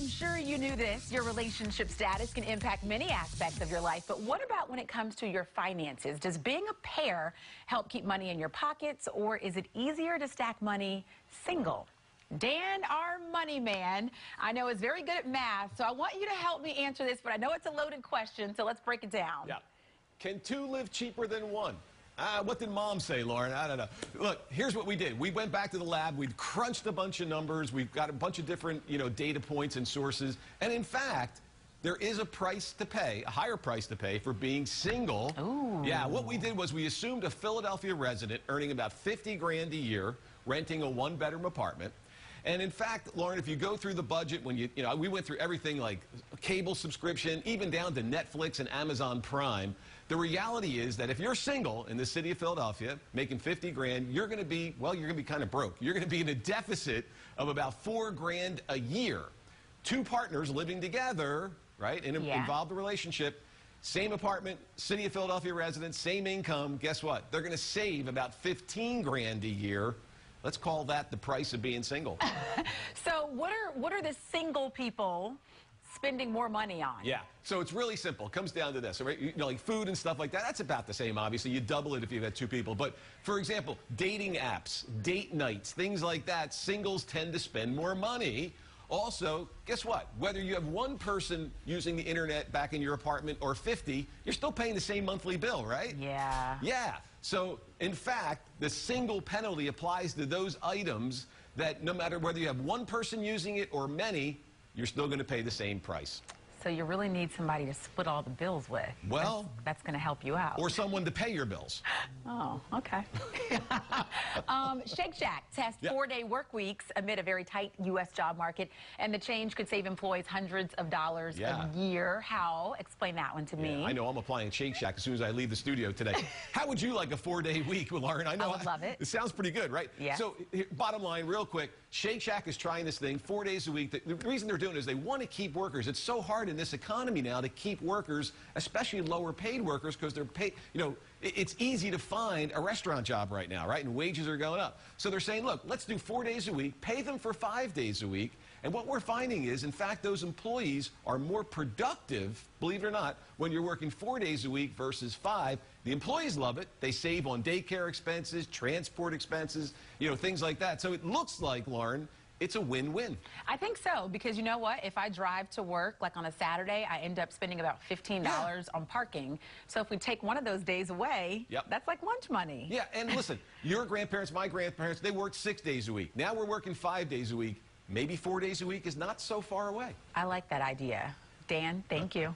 I'm sure you knew this. Your relationship status can impact many aspects of your life, but what about when it comes to your finances? Does being a pair help keep money in your pockets, or is it easier to stack money single? Dan, our money man, I know is very good at math, so I want you to help me answer this, but I know it's a loaded question, so let's break it down. Yeah. Can two live cheaper than one? What did Mom say, Lauren? I don't know. Look, here's what we did. We went back to the lab. We've crunched a bunch of numbers. We've got a bunch of different, data points and sources. And in fact, there is a price to pay, a higher price to pay for being single. Ooh. Yeah, what we did was we assumed a Philadelphia resident earning about 50 grand a year, renting a one-bedroom apartment. And in fact, Lauren, if you go through the budget, when we went through everything like cable subscription, even down to Netflix and Amazon Prime, the reality is that if you're single in the city of Philadelphia, making 50 grand, you're going to be kind of broke. You're going to be in a deficit of about 4 grand a year. Two partners living together, right, in an involved relationship, same apartment, city of Philadelphia residents, same income, guess what? They're going to save about 15 grand a year. Let's call that the price of being single. So what are the single people spending more money on? Yeah, so it's really simple. It comes down to this, right? Like food and stuff like that, that's about the same, obviously. You double it if you've had two people. But, for example, dating apps, date nights, things like that, singles tend to spend more money. Also, guess what? Whether you have one person using the internet back in your apartment or 50, you're still paying the same monthly bill, right? Yeah. Yeah. So, in fact, the single penalty applies to those items that no matter whether you have one person using it or many, you're still going to pay the same price. So you really need somebody to split all the bills with. Well, that's going to help you out. Or someone to pay your bills. Oh, okay. Shake Shack tests 4-day work weeks amid a very tight U.S. job market, and the change could save employees hundreds of dollars a year. How? Explain that one to me. I know I'm applying Shake Shack as soon as I leave the studio today. How would you like a 4-day week, Lauren? I know I would love it. It sounds pretty good, right? Yeah. So, bottom line, real quick, Shake Shack is trying this thing 4 days a week. The reason they're doing it is they want to keep workers. It's so hard in this economy now to keep workers, especially lower paid workers, because they're paid, it's easy to find a restaurant job right now, right? And wages are going up. So they're saying, look, let's do 4 days a week, pay them for 5 days a week. And what we're finding is, in fact, those employees are more productive, believe it or not, when you're working 4 days a week versus 5. The employees love it. They save on daycare expenses, transport expenses, things like that. So it looks like, Lauren, it's a win-win. I think so, because you know what? If I drive to work, like on a Saturday, I end up spending about $15 on parking. So if we take one of those days away, that's like lunch money. Yeah, and listen, your grandparents, my grandparents, they worked 6 days a week. Now we're working 5 days a week. Maybe 4 days a week is not so far away. I like that idea. Dan, thank you.